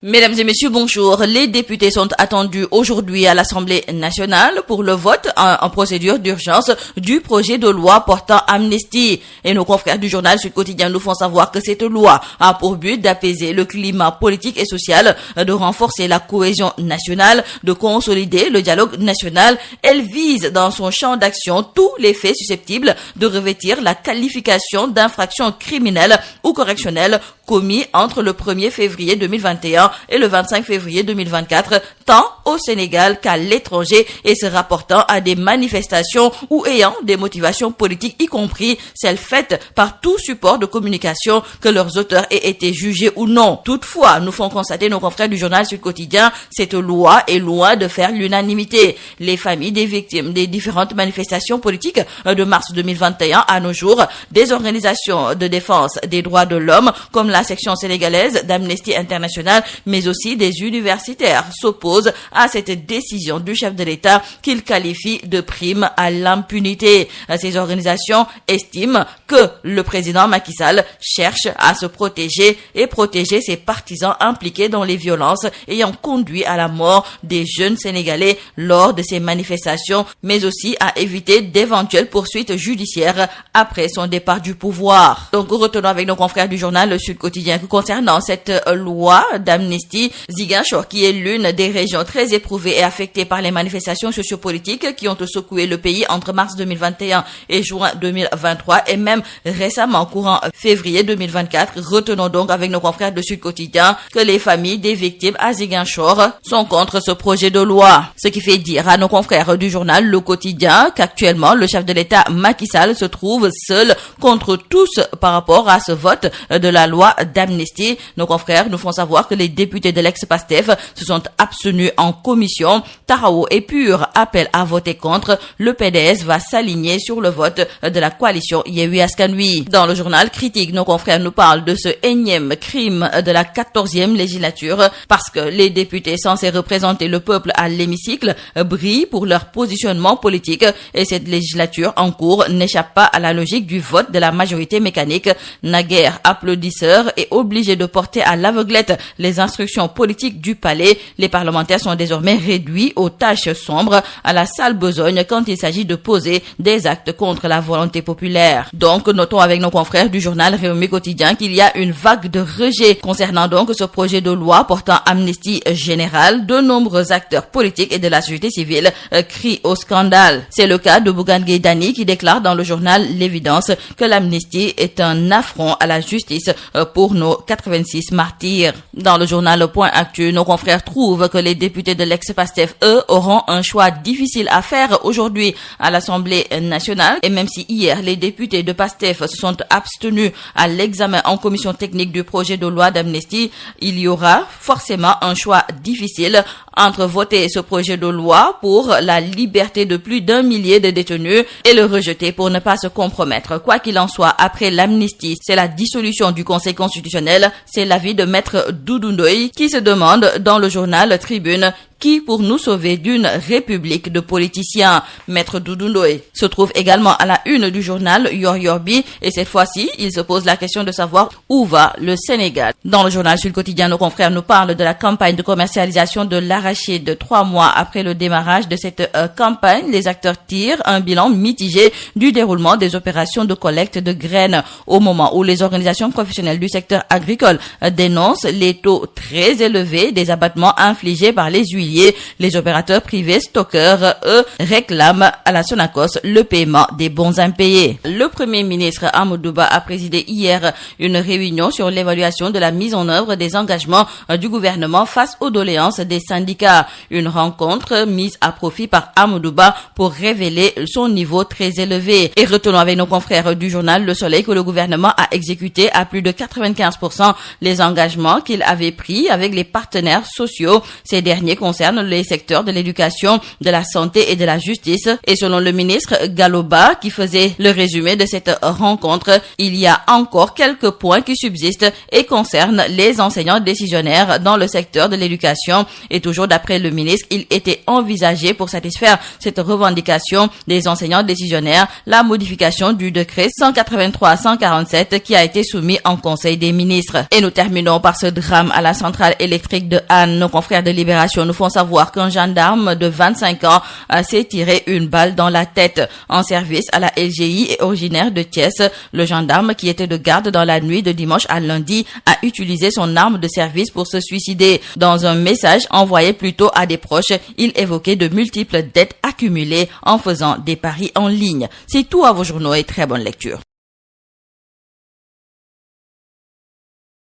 Mesdames et messieurs, bonjour. Les députés sont attendus aujourd'hui à l'Assemblée nationale pour le vote en procédure d'urgence du projet de loi portant amnistie. Et nos confrères du journal Sud Quotidien nous font savoir que cette loi a pour but d'apaiser le climat politique et social, de renforcer la cohésion nationale, de consolider le dialogue national. Elle vise dans son champ d'action tous les faits susceptibles de revêtir la qualification d'infraction criminelle ou correctionnelle commis entre le 1er février 2021 et le 25 février 2024, tant au Sénégal qu'à l'étranger, et se rapportant à des manifestations ou ayant des motivations politiques, y compris celles faites par tout support de communication, que leurs auteurs aient été jugés ou non. Toutefois, nous font constater nos confrères du journal Sud Quotidien, cette loi est loin de faire l'unanimité. Les familles des victimes des différentes manifestations politiques de mars 2021 à nos jours, des organisations de défense des droits de l'homme comme la section sénégalaise d'Amnesty International, mais aussi des universitaires, s'opposent à cette décision du chef de l'État qu'il qualifie de prime à l'impunité. Ces organisations estiment que le président Macky Sall cherche à se protéger et protéger ses partisans impliqués dans les violences ayant conduit à la mort des jeunes Sénégalais lors de ces manifestations, mais aussi à éviter d'éventuelles poursuites judiciaires après son départ du pouvoir. Donc, retenons avec nos confrères du journal Le Sud Quotidien que concernant cette loi d'amnistie, Ziguinchor, qui est l'une des régions très éprouvées et affectées par les manifestations sociopolitiques qui ont secoué le pays entre mars 2021 et juin 2023 et même récemment courant février 2024. Retenons donc avec nos confrères de Sud Quotidien que les familles des victimes à Ziguinchor sont contre ce projet de loi. Ce qui fait dire à nos confrères du journal Le Quotidien qu'actuellement le chef de l'État Macky Sall se trouve seul contre tous par rapport à ce vote de la loi d'amnistie. Nos confrères nous font savoir que les députés de l'ex-Pastef se sont abstenus en commission. Taxawu et PUR appellent à voter contre. Le PDS va s'aligner sur le vote de la coalition Yewwi Askan Wi. Dans le journal Critique, nos confrères nous parlent de ce énième crime de la 14e législature parce que les députés censés représenter le peuple à l'hémicycle brillent pour leur positionnement politique, et cette législature en cours n'échappe pas à la logique du vote de la majorité mécanique. Naguère applaudisseurs et obligés de porter à l'aveuglette les instructions politiques du palais, les parlementaires sont désormais réduits aux tâches sombres, à la sale besogne quand il s'agit de poser des actes contre la volonté populaire. Donc, notons avec nos confrères du journal Rewmi Quotidien qu'il y a une vague de rejet concernant donc ce projet de loi portant amnistie générale. De nombreux acteurs politiques et de la société civile crient au scandale. C'est le cas de Bougane Gueye Dany qui déclare dans le journal L'Évidence que l'amnistie est un affront à la justice pour nos 86 martyrs. Dans le journal Point Actu, nos confrères trouvent que les députés de l'ex-Pastef, eux, auront un choix difficile à faire aujourd'hui à l'Assemblée nationale. Et même si hier, les députés de Pastef se sont abstenus à l'examen en commission technique du projet de loi d'amnistie, il y aura forcément un choix difficile entre voter ce projet de loi pour la liberté de plus d'1 millier de détenus et le rejeter pour ne pas se compromettre. Quoi qu'il en soit, après l'amnistie, c'est la dissolution du Conseil constitutionnel. C'est l'avis de Maître Doudou Ndoye qui se demande dans le journal Tribune qui pour nous sauver d'une république de politiciens. Maître Doudou Ndoye se trouve également à la une du journal Yor Yorbi, et cette fois-ci, il se pose la question de savoir où va le Sénégal. Dans le journal Sud Quotidien, nos confrères nous parlent de la campagne de commercialisation de l'arachide. 3 mois après le démarrage de cette campagne, les acteurs tirent un bilan mitigé du déroulement des opérations de collecte de graines. Au moment où les organisations professionnelles du secteur agricole dénoncent les taux très élevés des abattements infligés par les huiliers, les opérateurs privés stockeurs, eux, réclament à la Sonacos le paiement des bons impayés. Le Premier ministre Amadou Ba a présidé hier une réunion sur l'évaluation de la mise en œuvre des engagements du gouvernement face aux doléances des syndicats. Une rencontre mise à profit par Amadou Ba pour révéler son niveau très élevé. Et retenons avec nos confrères du journal Le Soleil que le gouvernement a exécuté à plus de 95% les engagements qu'il avait pris avec les partenaires sociaux. Ces derniers concernent concerne les secteurs de l'éducation, de la santé et de la justice. Et selon le ministre Galoba, qui faisait le résumé de cette rencontre, il y a encore quelques points qui subsistent et concernent les enseignants décisionnaires dans le secteur de l'éducation. Et toujours d'après le ministre, il était envisagé pour satisfaire cette revendication des enseignants décisionnaires la modification du décret 183-147 qui a été soumis en Conseil des ministres. Et nous terminons par ce drame à la centrale électrique de Hann. Nos confrères de Libération nous font savoir qu'un gendarme de 25 ans s'est tiré une balle dans la tête. En service à la LGI et originaire de Thiès, le gendarme qui était de garde dans la nuit de dimanche à lundi a utilisé son arme de service pour se suicider. Dans un message envoyé plutôt à des proches, il évoquait de multiples dettes accumulées en faisant des paris en ligne. C'est tout à vos journaux et très bonne lecture.